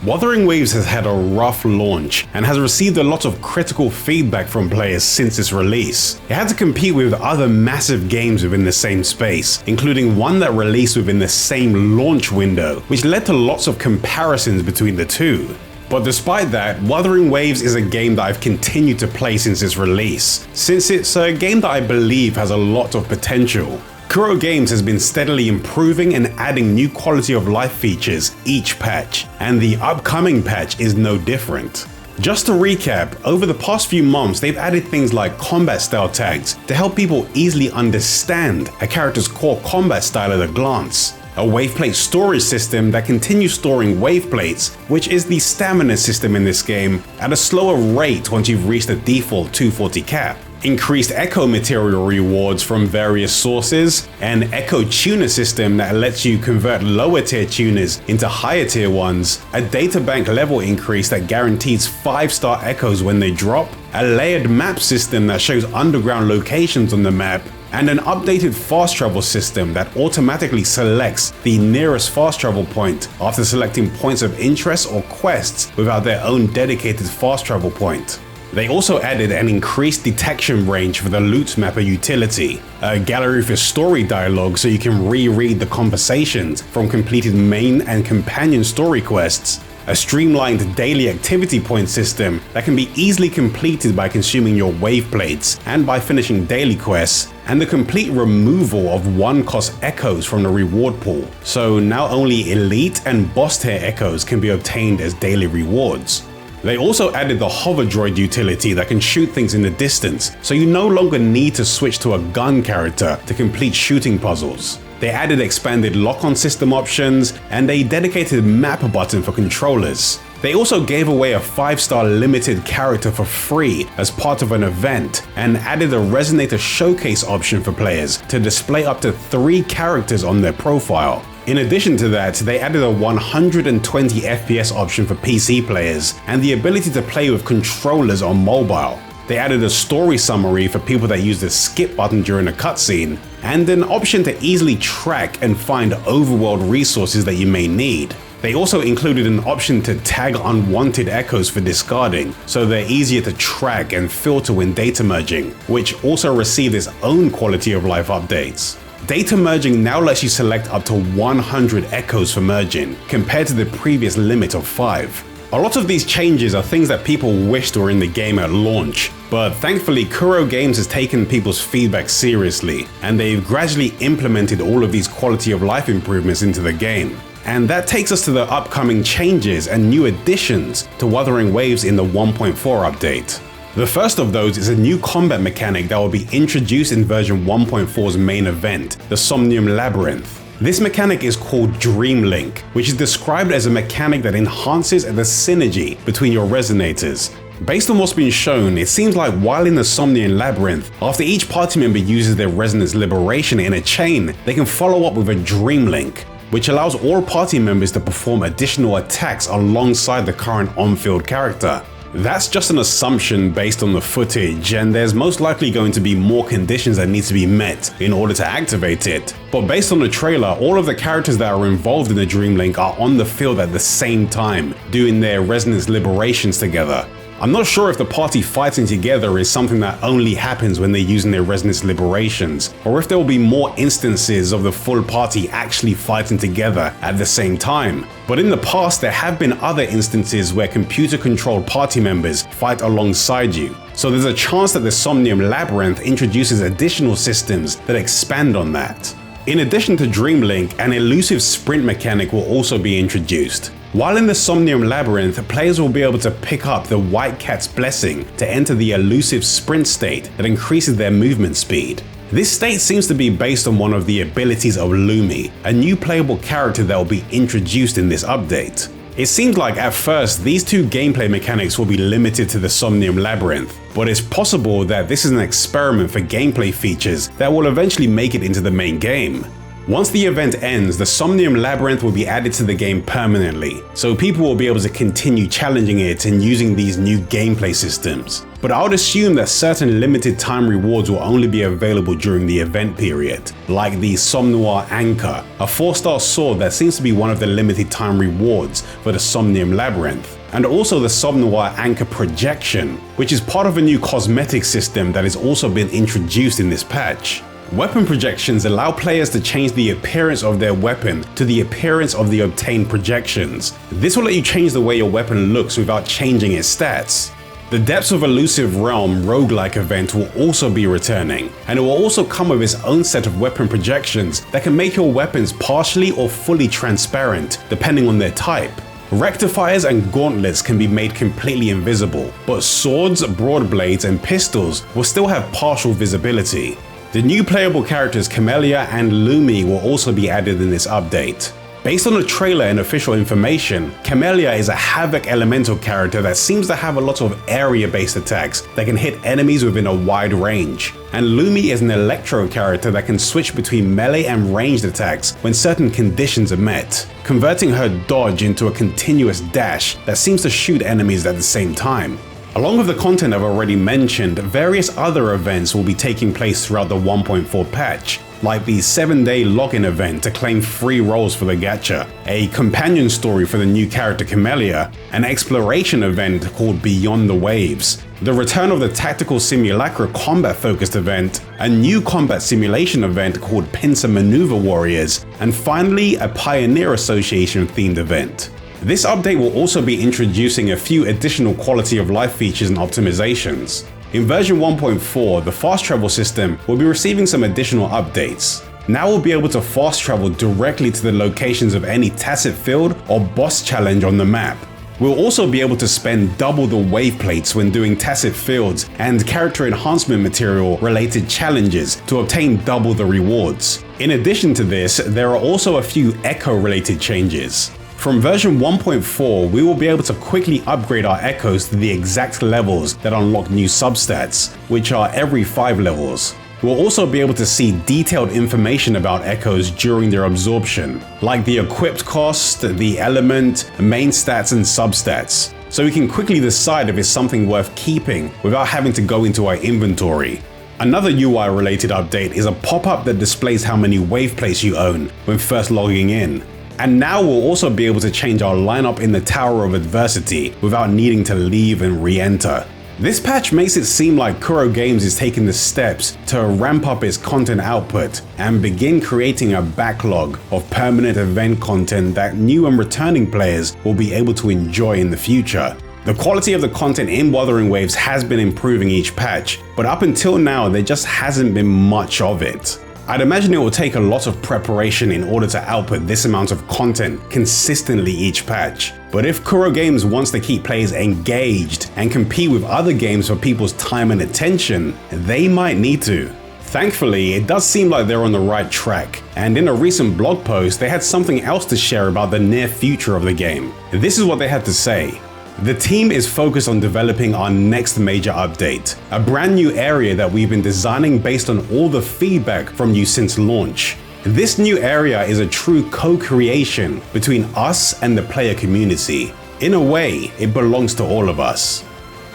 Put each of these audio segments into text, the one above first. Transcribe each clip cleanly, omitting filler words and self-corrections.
Wuthering Waves has had a rough launch and has received a lot of critical feedback from players since its release. It had to compete with other massive games within the same space, including one that released within the same launch window, which led to lots of comparisons between the two. But despite that, Wuthering Waves is a game that I've continued to play since its release, since it's a game that I believe has a lot of potential. KURO Games has been steadily improving and adding new quality of life features each patch, and the upcoming patch is no different. Just to recap, over the past few months they've added things like combat style tags to help people easily understand a character's core combat style at a glance, a wave plate storage system that continues storing wave plates, which is the stamina system in this game, at a slower rate once you've reached the default 240 cap. Increased echo material rewards from various sources, an echo tuner system that lets you convert lower tier tuners into higher tier ones, a databank level increase that guarantees 5-star echoes when they drop, a layered map system that shows underground locations on the map, and an updated fast travel system that automatically selects the nearest fast travel point after selecting points of interest or quests without their own dedicated fast travel point. They also added an increased detection range for the loot mapper utility, a gallery for story dialogue so you can reread the conversations from completed main and companion story quests, a streamlined daily activity point system that can be easily completed by consuming your wave plates and by finishing daily quests, and the complete removal of 1-cost echoes from the reward pool, so now only elite and boss tier echoes can be obtained as daily rewards. They also added the hover droid utility that can shoot things in the distance, so you no longer need to switch to a gun character to complete shooting puzzles. They added expanded lock-on system options and a dedicated map button for controllers. They also gave away a 5-star limited character for free as part of an event, and added a Resonator showcase option for players to display up to 3 characters on their profile. In addition to that, they added a 120 FPS option for PC players and the ability to play with controllers on mobile. They added a story summary for people that use the skip button during a cutscene, and an option to easily track and find overworld resources that you may need. They also included an option to tag unwanted echoes for discarding, so they're easier to track and filter when data merging, which also received its own quality of life updates. Data merging now lets you select up to 100 echoes for merging, compared to the previous limit of 5. A lot of these changes are things that people wished were in the game at launch, but thankfully KURO Games has taken people's feedback seriously, and they've gradually implemented all of these quality of life improvements into the game. And that takes us to the upcoming changes and new additions to Wuthering Waves in the 1.4 update. The first of those is a new combat mechanic that will be introduced in version 1.4's main event, the Somnium Labyrinth. This mechanic is called Dream Link, which is described as a mechanic that enhances the synergy between your resonators. Based on what's been shown, it seems like while in the Somnium Labyrinth, after each party member uses their resonance liberation in a chain, they can follow up with a Dream Link, which allows all party members to perform additional attacks alongside the current on-field character. That's just an assumption based on the footage, and there's most likely going to be more conditions that need to be met in order to activate it. But based on the trailer, all of the characters that are involved in the Dream Link are on the field at the same time, doing their resonance liberations together. I'm not sure if the party fighting together is something that only happens when they're using their resonance liberations, or if there will be more instances of the full party actually fighting together at the same time. But in the past, there have been other instances where computer-controlled party members fight alongside you. So there's a chance that the Somnium Labyrinth introduces additional systems that expand on that. In addition to Dream Link, an elusive sprint mechanic will also be introduced. While in the Somnium Labyrinth, players will be able to pick up the White Cat's Blessing to enter the elusive sprint state that increases their movement speed. This state seems to be based on one of the abilities of Lumi, a new playable character that will be introduced in this update. It seems like at first these two gameplay mechanics will be limited to the Somnium Labyrinth, but it's possible that this is an experiment for gameplay features that will eventually make it into the main game. Once the event ends, the Somnium Labyrinth will be added to the game permanently, so people will be able to continue challenging it and using these new gameplay systems. But I would assume that certain limited time rewards will only be available during the event period, like the Somnoir Anchor, a 4-star sword that seems to be one of the limited time rewards for the Somnium Labyrinth, and also the Somnoir Anchor Projection, which is part of a new cosmetic system that has also been introduced in this patch. Weapon projections allow players to change the appearance of their weapon to the appearance of the obtained projections. This will let you change the way your weapon looks without changing its stats. The Depths of Elusive Realm roguelike event will also be returning, and it will also come with its own set of weapon projections that can make your weapons partially or fully transparent, depending on their type. Rectifiers and gauntlets can be made completely invisible, but swords, broadblades, and pistols will still have partial visibility. The new playable characters Camellia and Lumi will also be added in this update. Based on the trailer and official information, Camellia is a Havoc elemental character that seems to have a lot of area-based attacks that can hit enemies within a wide range. And Lumi is an Electro character that can switch between melee and ranged attacks when certain conditions are met, converting her dodge into a continuous dash that seems to shoot enemies at the same time. Along with the content I've already mentioned, various other events will be taking place throughout the 1.4 patch, like the 7-day login event to claim free roles for the gacha, a companion story for the new character Camellia, an exploration event called Beyond the Waves, the return of the Tactical Simulacra combat-focused event, a new combat simulation event called Pincer Maneuver Warriors, and finally a Pioneer Association-themed event. This update will also be introducing a few additional quality of life features and optimizations. In version 1.4, the fast travel system will be receiving some additional updates. Now we'll be able to fast travel directly to the locations of any tacit field or boss challenge on the map. We'll also be able to spend double the wave plates when doing tacit fields and character enhancement material related challenges to obtain double the rewards. In addition to this, there are also a few echo related changes. From version 1.4, we will be able to quickly upgrade our echoes to the exact levels that unlock new substats, which are every 5 levels. We'll also be able to see detailed information about echoes during their absorption, like the equipped cost, the element, main stats and substats, so we can quickly decide if it's something worth keeping without having to go into our inventory. Another UI related update is a pop-up that displays how many wave plates you own when first logging in. And now we'll also be able to change our lineup in the Tower of Adversity without needing to leave and re-enter. This patch makes it seem like KURO Games is taking the steps to ramp up its content output and begin creating a backlog of permanent event content that new and returning players will be able to enjoy in the future. The quality of the content in Wuthering Waves has been improving each patch, but up until now there just hasn't been much of it. I'd imagine it will take a lot of preparation in order to output this amount of content consistently each patch. But if KURO Games wants to keep players engaged and compete with other games for people's time and attention, they might need to. Thankfully, it does seem like they're on the right track, and in a recent blog post they had something else to share about the near future of the game. This is what they had to say. The team is focused on developing our next major update, a brand new area that we've been designing based on all the feedback from you since launch. This new area is a true co-creation between us and the player community. In a way, it belongs to all of us.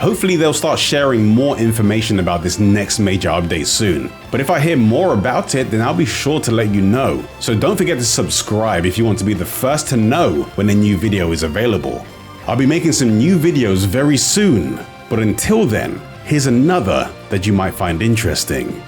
Hopefully they'll start sharing more information about this next major update soon. But if I hear more about it, then I'll be sure to let you know. So don't forget to subscribe if you want to be the first to know when a new video is available. I'll be making some new videos very soon, but until then, here's another that you might find interesting.